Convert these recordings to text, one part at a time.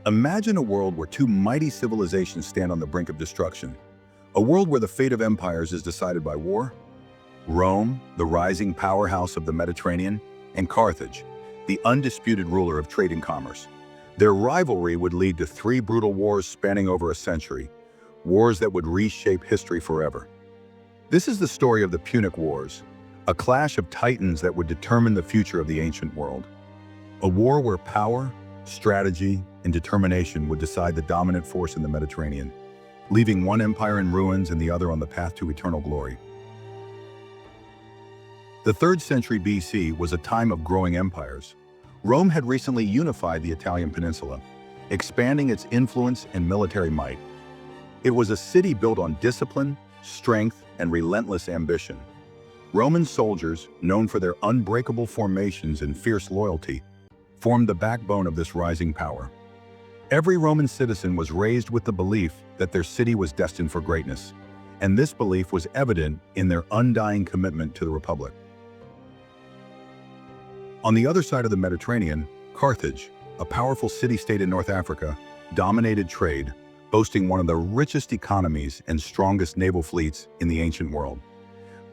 Imagine a world where two mighty civilizations stand on the brink of destruction. A world where the fate of empires is decided by war. Rome, the rising powerhouse of the Mediterranean, and Carthage, the undisputed ruler of trade and commerce. Their rivalry would lead to three brutal wars spanning over a century, wars that would reshape history forever. This is the story of the Punic Wars, a clash of titans that would determine the future of the ancient world. A war where power, strategy, and determination would decide the dominant force in the Mediterranean, leaving one empire in ruins and the other on the path to eternal glory. The 3rd century BC was a time of growing empires. Rome had recently unified the Italian peninsula, expanding its influence and military might. It was a city built on discipline, strength, and relentless ambition. Roman soldiers, known for their unbreakable formations and fierce loyalty, formed the backbone of this rising power. Every Roman citizen was raised with the belief that their city was destined for greatness, and this belief was evident in their undying commitment to the Republic. On the other side of the Mediterranean, Carthage, a powerful city-state in North Africa, dominated trade, boasting one of the richest economies and strongest naval fleets in the ancient world.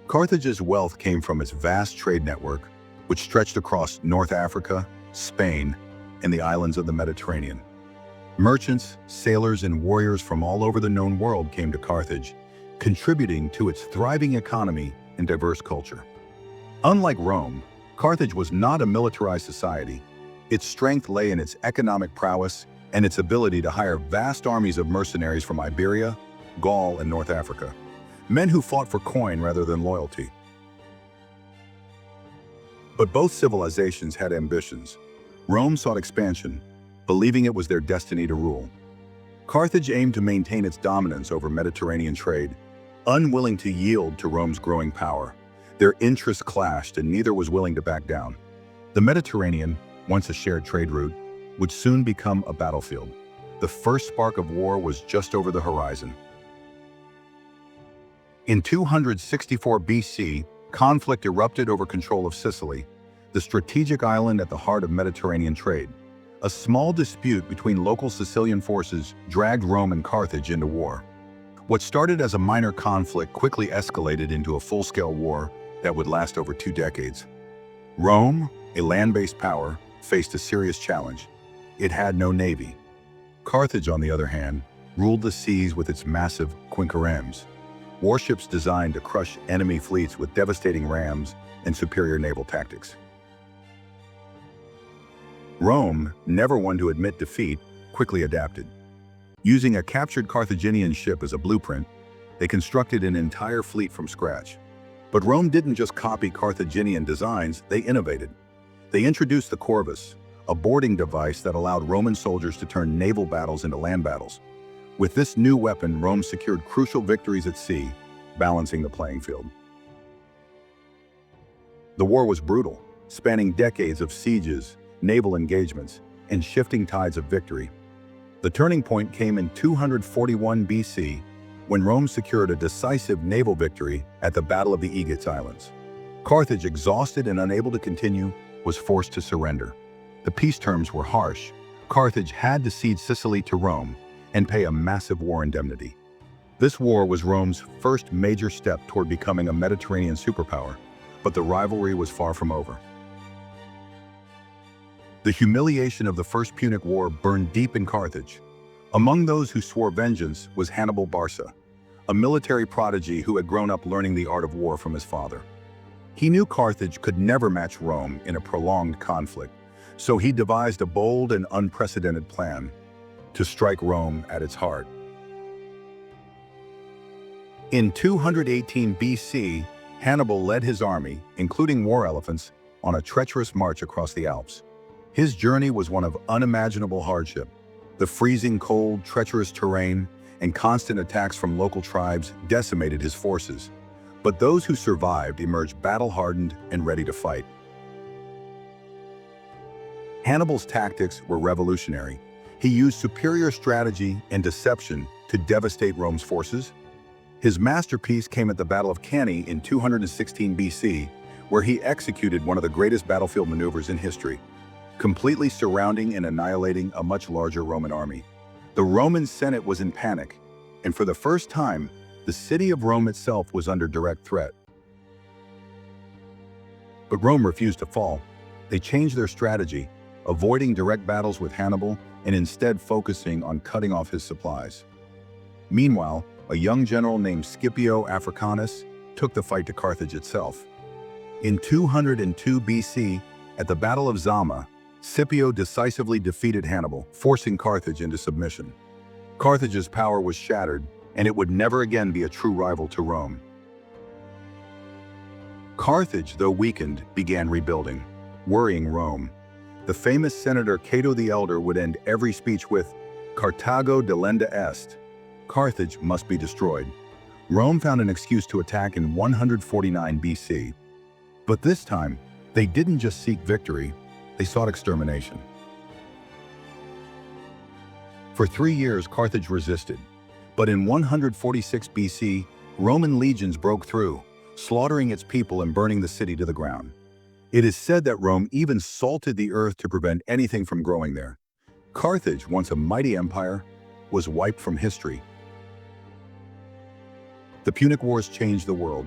Carthage's wealth came from its vast trade network, which stretched across North Africa, Spain, and the islands of the Mediterranean. Merchants, sailors, and warriors from all over the known world came to Carthage, contributing to its thriving economy and diverse culture. Unlike Rome, Carthage was not a militarized society. Its strength lay in its economic prowess and its ability to hire vast armies of mercenaries from Iberia, Gaul, and North Africa, men who fought for coin rather than loyalty. But both civilizations had ambitions. Rome sought expansion, believing it was their destiny to rule. Carthage aimed to maintain its dominance over Mediterranean trade, unwilling to yield to Rome's growing power. Their interests clashed and neither was willing to back down. The Mediterranean, once a shared trade route, would soon become a battlefield. The first spark of war was just over the horizon. In 264 BC, conflict erupted over control of Sicily, the strategic island at the heart of Mediterranean trade. A small dispute between local Sicilian forces dragged Rome and Carthage into war. What started as a minor conflict quickly escalated into a full-scale war that would last over 2 decades. Rome, a land-based power, faced a serious challenge. It had no navy. Carthage, on the other hand, ruled the seas with its massive quinqueremes, warships designed to crush enemy fleets with devastating rams and superior naval tactics. Rome, never one to admit defeat, quickly adapted. Using a captured Carthaginian ship as a blueprint, they constructed an entire fleet from scratch. But Rome didn't just copy Carthaginian designs, they innovated. They introduced the corvus, a boarding device that allowed Roman soldiers to turn naval battles into land battles. With this new weapon, Rome secured crucial victories at sea, balancing the playing field. The war was brutal, spanning decades of sieges, naval engagements, and shifting tides of victory. The turning point came in 241 BC, when Rome secured a decisive naval victory at the Battle of the Aegae Islands. Carthage, exhausted and unable to continue, was forced to surrender. The peace terms were harsh. Carthage had to cede Sicily to Rome and pay a massive war indemnity. This war was Rome's first major step toward becoming a Mediterranean superpower, but the rivalry was far from over. The humiliation of the First Punic War burned deep in Carthage. Among those who swore vengeance was Hannibal Barca, a military prodigy who had grown up learning the art of war from his father. He knew Carthage could never match Rome in a prolonged conflict, so he devised a bold and unprecedented plan to strike Rome at its heart. In 218 BC, Hannibal led his army, including war elephants, on a treacherous march across the Alps. His journey was one of unimaginable hardship. The freezing cold, treacherous terrain, and constant attacks from local tribes decimated his forces. But those who survived emerged battle-hardened and ready to fight. Hannibal's tactics were revolutionary. He used superior strategy and deception to devastate Rome's forces. His masterpiece came at the Battle of Cannae in 216 BC, where he executed one of the greatest battlefield maneuvers in history. completely surrounding and annihilating a much larger Roman army. The Roman Senate was in panic, and for the first time, the city of Rome itself was under direct threat. But Rome refused to fall. They changed their strategy, avoiding direct battles with Hannibal and instead focusing on cutting off his supplies. Meanwhile, a young general named Scipio Africanus took the fight to Carthage itself. In 202 BC, at the Battle of Zama, Scipio decisively defeated Hannibal, forcing Carthage into submission. Carthage's power was shattered, and it would never again be a true rival to Rome. Carthage, though weakened, began rebuilding, worrying Rome. The famous senator Cato the Elder would end every speech with, "Carthago delenda est." Carthage must be destroyed. Rome found an excuse to attack in 149 BC. But this time, they didn't just seek victory, they sought extermination. For 3 years, Carthage resisted. But in 146 BC, Roman legions broke through, slaughtering its people and burning the city to the ground. It is said that Rome even salted the earth to prevent anything from growing there. Carthage, once a mighty empire, was wiped from history. The Punic Wars changed the world.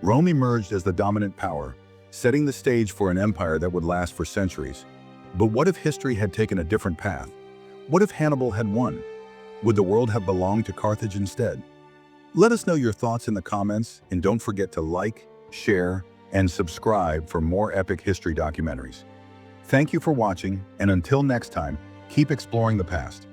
Rome emerged as the dominant power, setting the stage for an empire that would last for centuries. But what if history had taken a different path? What if Hannibal had won? Would the world have belonged to Carthage instead? Let us know your thoughts in the comments, and don't forget to like, share, and subscribe for more epic history documentaries. Thank you for watching, and until next time, keep exploring the past.